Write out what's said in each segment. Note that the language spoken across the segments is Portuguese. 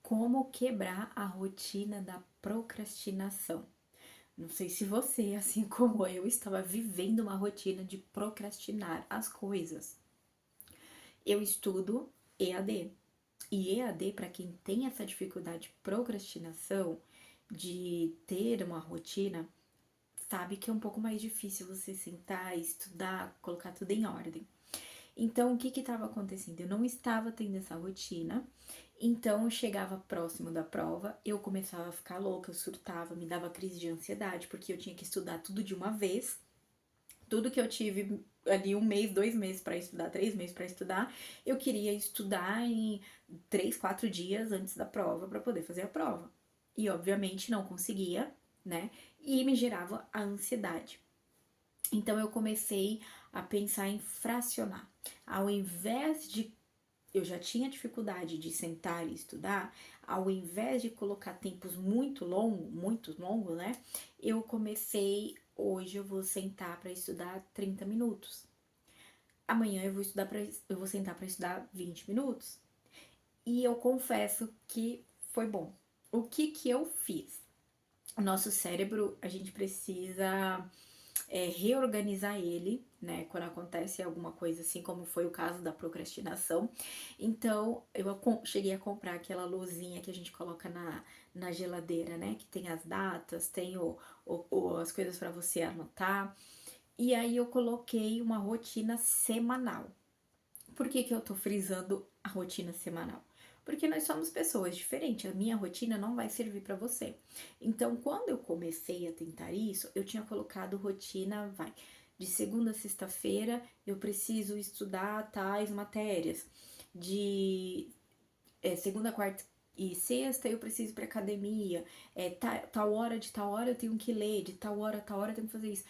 Como quebrar a rotina da procrastinação. Não sei se você, assim como eu, estava vivendo uma rotina de procrastinar as coisas. Eu estudo EAD. E EAD, para quem tem essa dificuldade de procrastinação, de ter uma rotina, sabe que é um pouco mais difícil você sentar, estudar, colocar tudo em ordem. Então, o que estava acontecendo? Eu não estava tendo essa rotina, então eu chegava próximo da prova, eu começava a ficar louca, eu surtava, me dava crise de ansiedade, porque eu tinha que estudar tudo de uma vez. Tudo que eu tive ali 1 mês, 2 meses para estudar, 3 meses para estudar, eu queria estudar em 3, 4 dias antes da prova para poder fazer a prova. E obviamente não conseguia, né? E me gerava a ansiedade. Então eu comecei a pensar em fracionar. Ao invés de eu já tinha dificuldade de sentar e estudar, ao invés de colocar tempos muito longos, né? Eu comecei, hoje eu vou sentar para estudar 30 minutos. Amanhã eu vou sentar para estudar 20 minutos. E eu confesso que foi bom. O que eu fiz? O nosso cérebro, a gente precisa reorganizar ele, né? Quando acontece alguma coisa assim, como foi o caso da procrastinação. Então, eu cheguei a comprar aquela luzinha que a gente coloca na geladeira, né? Que tem as datas, tem as coisas para você anotar. E aí eu coloquei uma rotina semanal. Por que eu tô frisando a rotina semanal? Porque nós somos pessoas diferentes, a minha rotina não vai servir para você. Então, quando eu comecei a tentar isso, eu tinha colocado rotina, de segunda a sexta-feira eu preciso estudar tais matérias. De segunda, quarta e sexta eu preciso ir pra academia. Tal hora de tal hora eu tenho que ler, de tal hora a tal hora eu tenho que fazer isso.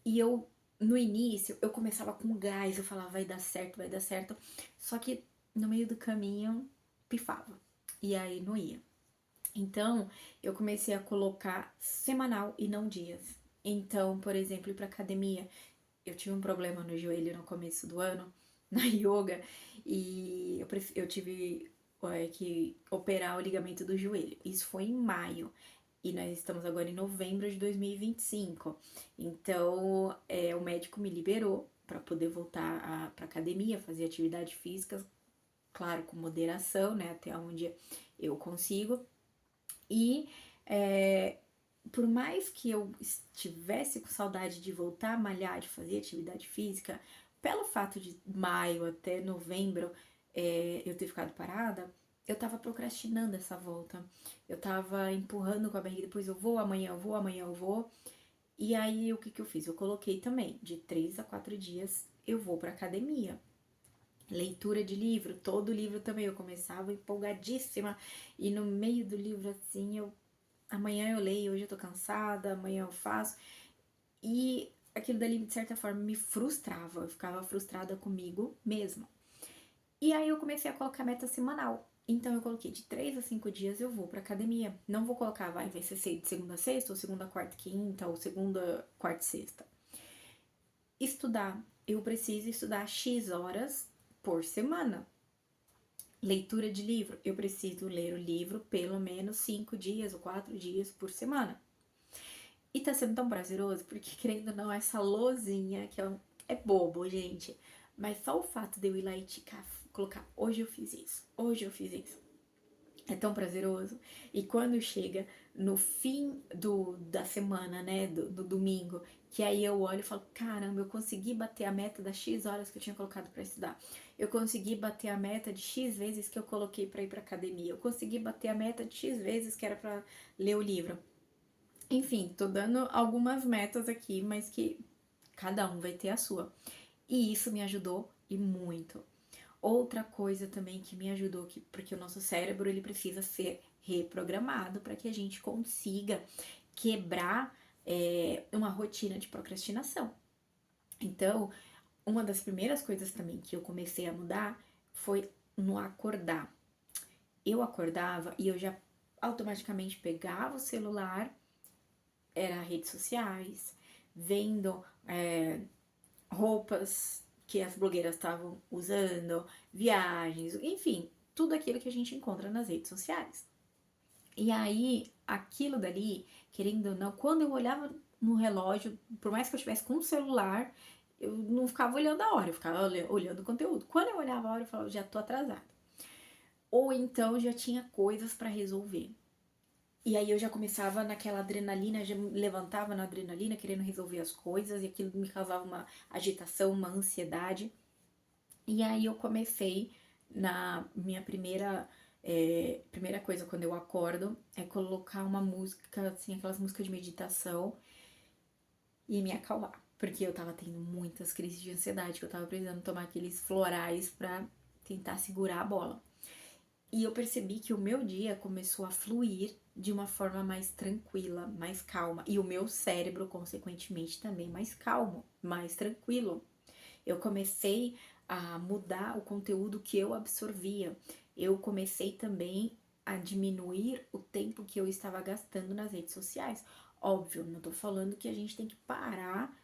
E eu, no início, eu começava com gás, eu falava, vai dar certo, vai dar certo. Só que no meio do caminho, pifava. E aí não ia. Então, eu comecei a colocar semanal e não dias. Então, por exemplo, ir pra academia, eu tive um problema no joelho no começo do ano, na yoga, e eu tive que operar o ligamento do joelho. Isso foi em maio. E nós estamos agora em novembro de 2025. Então, o médico me liberou para poder voltar para academia, fazer atividade física, claro, com moderação, né? Até onde eu consigo. E por mais que eu estivesse com saudade de voltar a malhar, de fazer atividade física, pelo fato de maio até novembro eu ter ficado parada, eu tava procrastinando essa volta. Eu tava empurrando com a barriga, depois eu vou, amanhã eu vou, amanhã eu vou. E aí o que eu fiz? Eu coloquei também, de 3 a 4 dias eu vou pra academia. Leitura de livro, todo livro também. Eu começava empolgadíssima e no meio do livro assim, amanhã eu leio, hoje eu tô cansada, amanhã eu faço. E aquilo dali, de certa forma, me frustrava. Eu ficava frustrada comigo mesma. E aí eu comecei a colocar meta semanal. Então eu coloquei de 3 a 5 dias eu vou pra academia. Não vou colocar, vai ser de segunda a sexta, ou segunda, quarta, quinta, ou segunda, quarta e sexta. Estudar. Eu preciso estudar X horas por semana. Leitura de livro. Eu preciso ler o livro pelo menos 5 dias ou 4 dias por semana. E tá sendo tão prazeroso, porque querendo ou não, essa lozinha, que é bobo, gente. Mas só o fato de eu ir lá e ticar, colocar, hoje eu fiz isso, hoje eu fiz isso. É tão prazeroso. E quando chega no fim da semana, né, do domingo, que aí eu olho e falo, caramba, eu consegui bater a meta das X horas que eu tinha colocado pra estudar. Eu consegui bater a meta de X vezes que eu coloquei pra ir pra academia. Eu consegui bater a meta de X vezes que era pra ler o livro. Enfim, tô dando algumas metas aqui, mas que cada um vai ter a sua. E isso me ajudou e muito. Outra coisa também que me ajudou, porque o nosso cérebro ele precisa ser reprogramado para que a gente consiga quebrar uma rotina de procrastinação. Então, uma das primeiras coisas também que eu comecei a mudar foi no acordar. Eu acordava e eu já automaticamente pegava o celular, era redes sociais, vendo roupas que as blogueiras estavam usando, viagens, enfim, tudo aquilo que a gente encontra nas redes sociais. E aí, aquilo dali, querendo ou não, quando eu olhava no relógio, por mais que eu estivesse com o celular, eu não ficava olhando a hora, eu ficava olhando o conteúdo. Quando eu olhava a hora, eu falava, já tô atrasada. Ou então já tinha coisas para resolver. E aí eu já começava naquela adrenalina, já me levantava na adrenalina, querendo resolver as coisas, e aquilo me causava uma agitação, uma ansiedade. E aí eu comecei na minha primeira coisa quando eu acordo é colocar uma música, assim, aquelas músicas de meditação e me acalmar. Porque eu tava tendo muitas crises de ansiedade, que eu tava precisando tomar aqueles florais pra tentar segurar a bola. E eu percebi que o meu dia começou a fluir de uma forma mais tranquila, mais calma. E o meu cérebro, consequentemente, também mais calmo, mais tranquilo. Eu comecei a mudar o conteúdo que eu absorvia. Eu comecei também a diminuir o tempo que eu estava gastando nas redes sociais. Óbvio, não tô falando que a gente tem que parar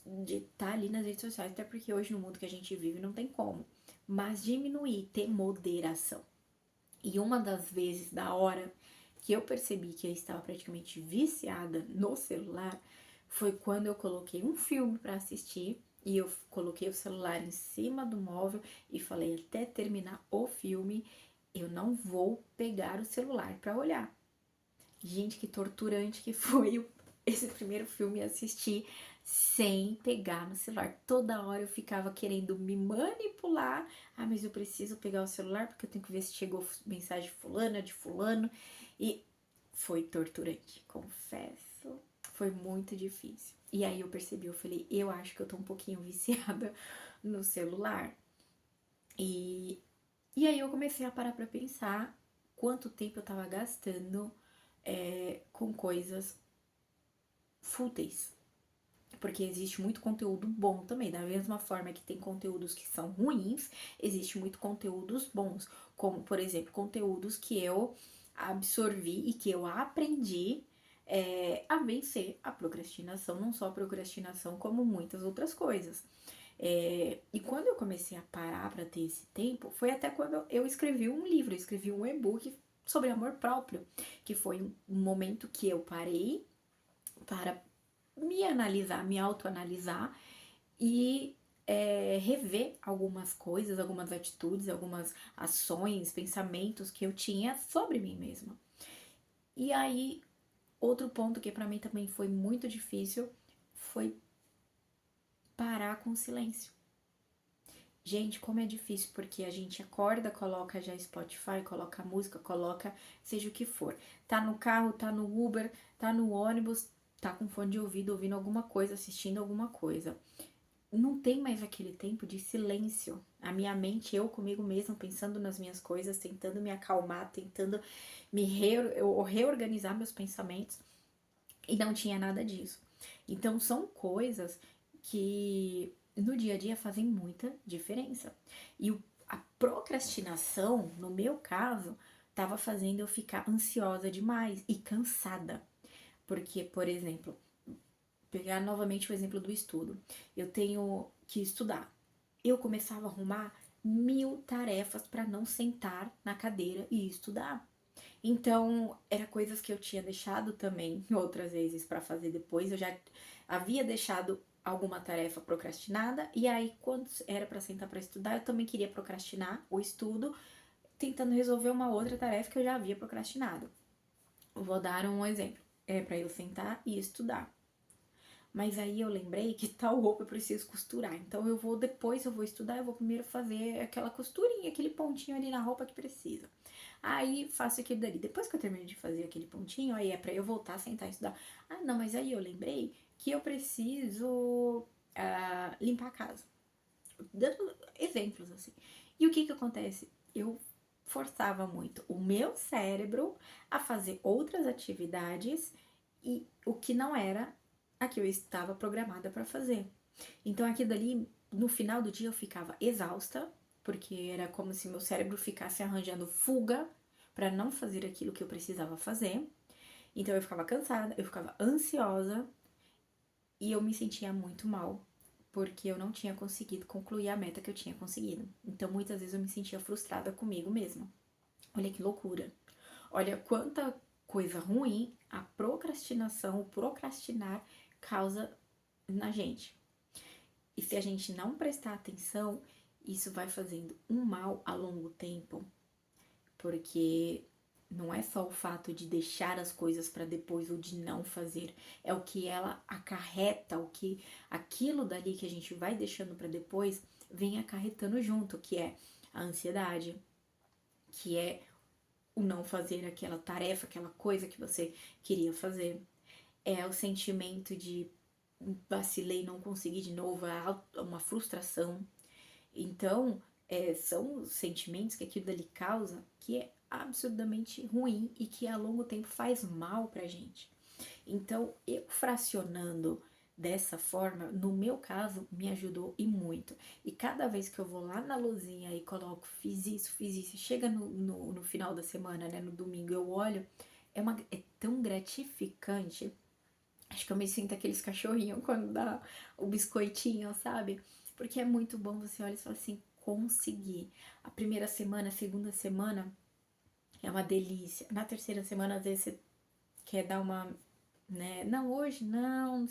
de estar ali nas redes sociais, até porque hoje no mundo que a gente vive não tem como. Mas diminuir, ter moderação. E uma das vezes da hora que eu percebi que eu estava praticamente viciada no celular foi quando eu coloquei um filme para assistir e eu coloquei o celular em cima do móvel e falei até terminar o filme, eu não vou pegar o celular para olhar. Gente, que torturante que foi esse primeiro filme assistir sem pegar no celular. Toda hora eu ficava querendo me manipular. Ah, mas eu preciso pegar o celular porque eu tenho que ver se chegou mensagem de fulano. E foi torturante, confesso. Foi muito difícil. E aí eu percebi, eu falei, eu acho que eu tô um pouquinho viciada no celular. E, e aí eu comecei a parar pra pensar quanto tempo eu tava gastando com coisas fúteis. Porque existe muito conteúdo bom também. Da mesma forma que tem conteúdos que são ruins, existe muito conteúdos bons. Como, por exemplo, conteúdos que eu absorvi e que eu aprendi a vencer a procrastinação. Não só a procrastinação, como muitas outras coisas. E quando eu comecei a parar para ter esse tempo, foi até quando eu escrevi um livro, eu escrevi um e-book sobre amor próprio, que foi um momento que eu parei para me analisar, me autoanalisar e rever algumas coisas, algumas atitudes, algumas ações, pensamentos que eu tinha sobre mim mesma. E aí, outro ponto que para mim também foi muito difícil foi parar com o silêncio. Gente, como é difícil, porque a gente acorda, coloca já Spotify, coloca música, coloca seja o que for. Tá no carro, tá no Uber, tá no ônibus, tá com fone de ouvido, ouvindo alguma coisa, assistindo alguma coisa. Não tem mais aquele tempo de silêncio. A minha mente, eu comigo mesma, pensando nas minhas coisas, tentando me acalmar, tentando reorganizar meus pensamentos. E não tinha nada disso. Então, são coisas que no dia a dia fazem muita diferença. E a procrastinação, no meu caso, estava fazendo eu ficar ansiosa demais e cansada. Porque, por exemplo, pegar novamente o exemplo do estudo. Eu tenho que estudar. Eu começava a arrumar 1000 tarefas para não sentar na cadeira e estudar. Então, era coisas que eu tinha deixado também outras vezes para fazer depois. Eu já havia deixado alguma tarefa procrastinada e aí quando era para sentar para estudar, eu também queria procrastinar o estudo, tentando resolver uma outra tarefa que eu já havia procrastinado. Vou dar um exemplo. É para eu sentar e estudar. Mas aí eu lembrei que tal roupa eu preciso costurar. Então depois eu vou estudar, eu vou primeiro fazer aquela costurinha, aquele pontinho ali na roupa que precisa. Aí faço aquilo dali. Depois que eu termino de fazer aquele pontinho, aí é pra eu voltar a sentar e estudar. Ah, não, mas aí eu lembrei que eu preciso limpar a casa. Dando exemplos assim. E o que acontece? Eu forçava muito o meu cérebro a fazer outras atividades e o que não era a que eu estava programada para fazer. Então aquilo dali, no final do dia eu ficava exausta, porque era como se meu cérebro ficasse arranjando fuga para não fazer aquilo que eu precisava fazer. Então eu ficava cansada, eu ficava ansiosa e eu me sentia muito mal, porque eu não tinha conseguido concluir a meta que eu tinha conseguido. Então muitas vezes eu me sentia frustrada comigo mesma. Olha que loucura. Olha quanta coisa ruim a procrastinação, o procrastinar causa na gente. E se a gente não prestar atenção, isso vai fazendo um mal a longo tempo, porque não é só o fato de deixar as coisas para depois ou de não fazer, é o que ela acarreta, o que aquilo dali que a gente vai deixando para depois vem acarretando junto, que é a ansiedade, que é o não fazer aquela tarefa, aquela coisa que você queria fazer, é o sentimento de vacilei, não consegui de novo, é uma frustração. Então, são sentimentos que aquilo dali causa que é absurdamente ruim e que a longo tempo faz mal pra gente. Então, eu fracionando dessa forma, no meu caso, me ajudou e muito. E cada vez que eu vou lá na luzinha e coloco, fiz isso, chega no final da semana, né, no domingo, eu olho, é tão gratificante. Acho que eu me sinto aqueles cachorrinhos quando dá o biscoitinho, sabe? Porque é muito bom, você olha e fala assim, consegui. A primeira semana, a segunda semana é uma delícia. Na terceira semana, às vezes você quer dar uma, né? Não, hoje não.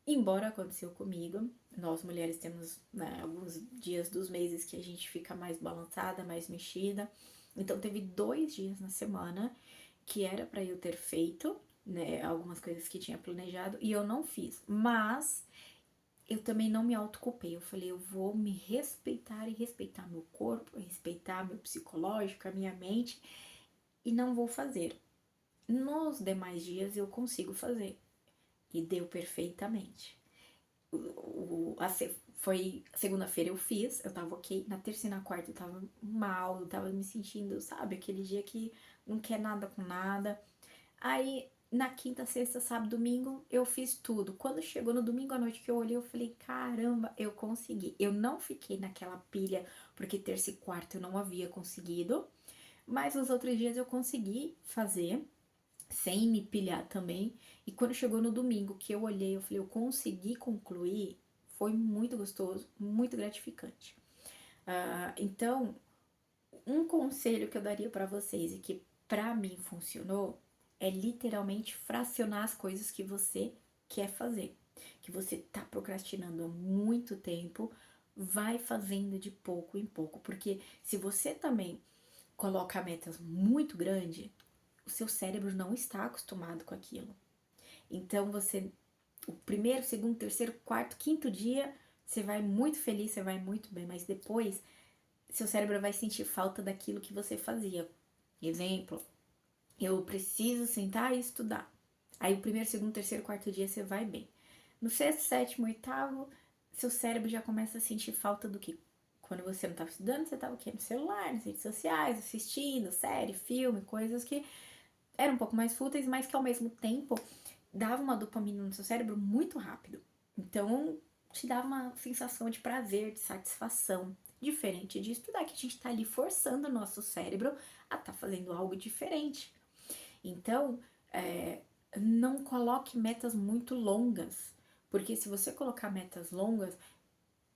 Embora aconteceu comigo, nós mulheres temos, né, alguns dias dos meses que a gente fica mais balançada, mais mexida. Então teve 2 dias na semana que era para eu ter feito, né, algumas coisas que tinha planejado e eu não fiz. Mas eu também não me autoculpei. Eu falei, eu vou me respeitar e respeitar meu corpo, respeitar meu psicológico, a minha mente e não vou fazer. Nos demais dias eu consigo fazer e deu perfeitamente. Foi segunda-feira eu fiz, eu tava ok. Na terça e na quarta eu tava mal, eu tava me sentindo, sabe, aquele dia que não quer nada com nada. Aí na quinta, sexta, sábado, domingo eu fiz tudo. Quando chegou no domingo à noite que eu olhei, eu falei: caramba, eu consegui. Eu não fiquei naquela pilha, porque terça e quarta eu não havia conseguido, mas os outros dias eu consegui fazer sem me pilhar também. E quando chegou no domingo que eu olhei, eu falei, eu consegui concluir, foi muito gostoso, muito gratificante. Então, um conselho que eu daria para vocês e que para mim funcionou é literalmente fracionar as coisas que você quer fazer, que você tá procrastinando há muito tempo, vai fazendo de pouco em pouco, porque se você também coloca metas muito grandes, o seu cérebro não está acostumado com aquilo. Então você, o primeiro, segundo, terceiro, quarto, quinto dia, você vai muito feliz, você vai muito bem, mas depois seu cérebro vai sentir falta daquilo que você fazia. Exemplo, eu preciso sentar e estudar. Aí o primeiro, segundo, terceiro, quarto dia você vai bem. No sexto, sétimo, oitavo, seu cérebro já começa a sentir falta do que? Quando você não estava estudando, você estava o quê? No celular, nas redes sociais, assistindo série, filme, coisas que eram um pouco mais fúteis, mas que ao mesmo tempo dava uma dopamina no seu cérebro muito rápido. Então, te dava uma sensação de prazer, de satisfação, diferente de estudar, que a gente tá ali forçando o nosso cérebro a tá fazendo algo diferente. Então, não coloque metas muito longas, porque se você colocar metas longas,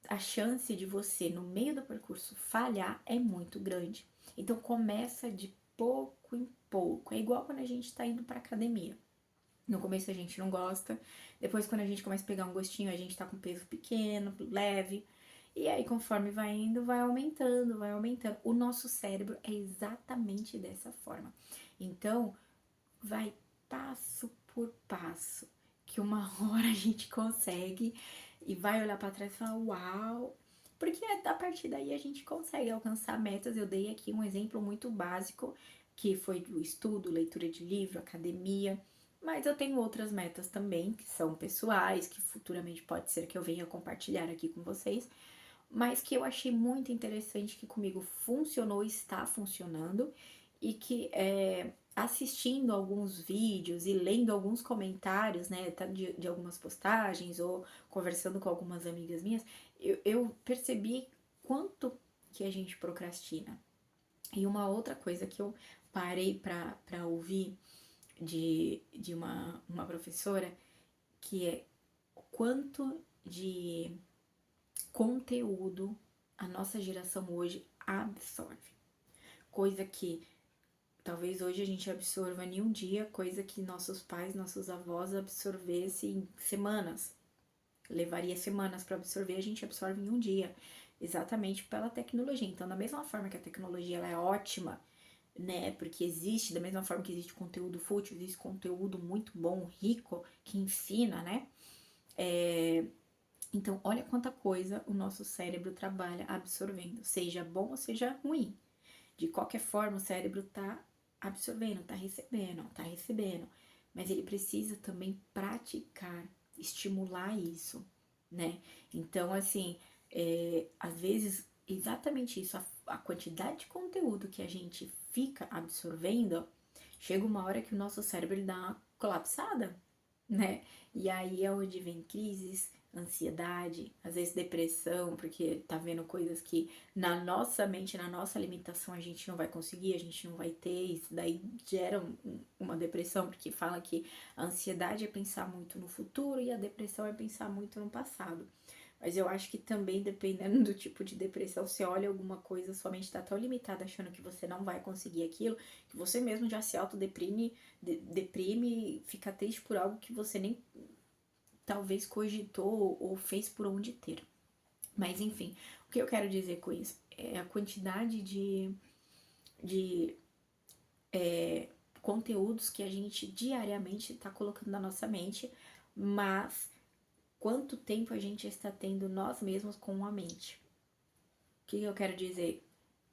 a chance de você, no meio do percurso, falhar é muito grande. Então, começa de pouco em pouco. É igual quando a gente tá indo pra academia. No começo a gente não gosta, depois quando a gente começa a pegar um gostinho, a gente tá com peso pequeno, leve, e aí conforme vai indo, vai aumentando, vai aumentando. O nosso cérebro é exatamente dessa forma. Então, vai passo por passo, que uma hora a gente consegue e vai olhar para trás e falar, uau! Porque a partir daí a gente consegue alcançar metas. Eu dei aqui um exemplo muito básico, que foi do estudo, leitura de livro, academia, mas eu tenho outras metas também, que são pessoais, que futuramente pode ser que eu venha compartilhar aqui com vocês, mas que eu achei muito interessante, que comigo funcionou, está funcionando, e que assistindo alguns vídeos e lendo alguns comentários, né, de algumas postagens ou conversando com algumas amigas minhas, eu percebi quanto que a gente procrastina. E uma outra coisa que eu parei para ouvir de uma professora, que é o quanto de conteúdo a nossa geração hoje absorve. Coisa que Talvez hoje a gente absorva em um dia coisa que nossos pais, nossos avós absorvessem em semanas. Levaria semanas para absorver, a gente absorve em um dia. Exatamente pela tecnologia. Então, da mesma forma que a tecnologia ela é ótima, né? Porque existe, da mesma forma que existe conteúdo fútil, existe conteúdo muito bom, rico, que ensina, né? Então, olha quanta coisa o nosso cérebro trabalha absorvendo, seja bom ou seja ruim. De qualquer forma, o cérebro tá absorvendo, tá recebendo. Mas ele precisa também praticar, estimular isso, né? Então, assim, às vezes, exatamente isso, a quantidade de conteúdo que a gente fica absorvendo, chega uma hora que o nosso cérebro ele dá uma colapsada, né? E aí é onde vem crises, ansiedade, às vezes depressão, porque tá vendo coisas que na nossa mente, na nossa limitação, a gente não vai conseguir, a gente não vai ter, isso daí gera uma depressão, porque fala que a ansiedade é pensar muito no futuro e a depressão é pensar muito no passado. Mas eu acho que também, dependendo do tipo de depressão, você olha alguma coisa, sua mente tá tão limitada achando que você não vai conseguir aquilo, que você mesmo já se autodeprime, deprime, fica triste por algo que você nem talvez cogitou ou fez por onde ter. Mas enfim, o que eu quero dizer com isso? É a quantidade de conteúdos que a gente diariamente está colocando na nossa mente, mas quanto tempo a gente está tendo nós mesmos com a mente. O que eu quero dizer?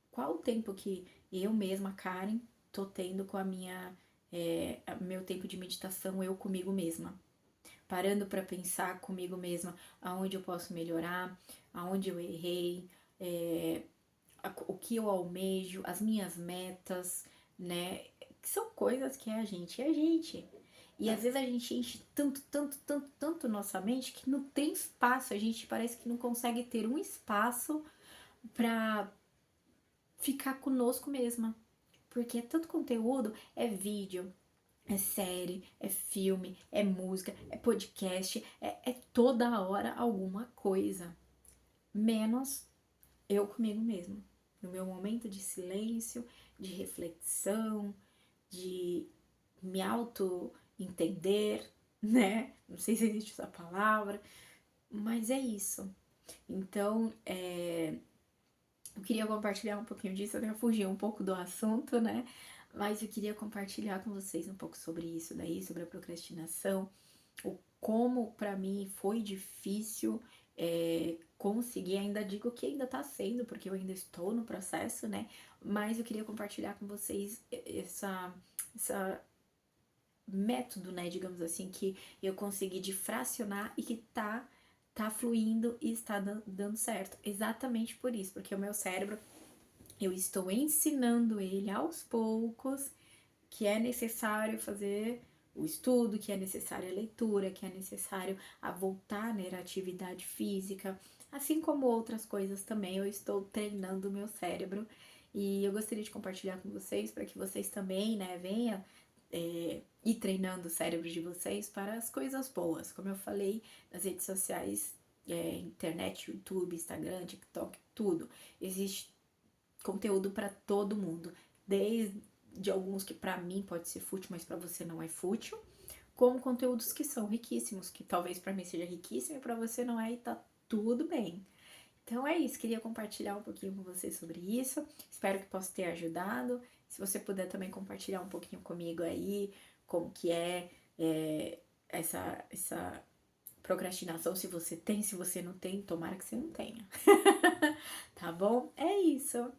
Qual o tempo que eu mesma, Karen, tô tendo com meu tempo de meditação, eu comigo mesma? Parando para pensar comigo mesma aonde eu posso melhorar, aonde eu errei, o que eu almejo, as minhas metas, né? Que são coisas que é a gente. E às vezes a gente enche tanto, tanto, tanto, tanto nossa mente que não tem espaço, a gente parece que não consegue ter um espaço pra ficar conosco mesma. Porque é tanto conteúdo, é vídeo, é série, é filme, é música, é podcast, é toda hora alguma coisa. Menos eu comigo mesma. No meu momento de silêncio, de reflexão, de me auto entender, né? Não sei se existe essa palavra, mas é isso. Então, eu queria compartilhar um pouquinho disso, eu até fugi um pouco do assunto, né? Mas eu queria compartilhar com vocês um pouco sobre isso daí, sobre a procrastinação, o como para mim foi difícil conseguir, ainda digo que ainda tá sendo, porque eu ainda estou no processo, né? Mas eu queria compartilhar com vocês essa método, né, digamos assim, que eu consegui de fracionar e que tá fluindo e está dando certo. Exatamente por isso, porque o meu cérebro, eu estou ensinando ele aos poucos que é necessário fazer o estudo, que é necessário a leitura, que é necessário a voltar, né, à atividade física, assim como outras coisas também. Eu estou treinando o meu cérebro e eu gostaria de compartilhar com vocês para que vocês também, né, venham ir treinando o cérebro de vocês para as coisas boas. Como eu falei, nas redes sociais, internet, YouTube, Instagram, TikTok, tudo. Existe conteúdo para todo mundo, desde de alguns que para mim pode ser fútil, mas para você não é fútil, como conteúdos que são riquíssimos, que talvez para mim seja riquíssimo e para você não é e tá tudo bem. Então é isso, queria compartilhar um pouquinho com você sobre isso. Espero que possa ter ajudado. Se você puder também compartilhar um pouquinho comigo aí, como que essa procrastinação, se você tem, se você não tem, tomara que você não tenha. Tá bom? É isso.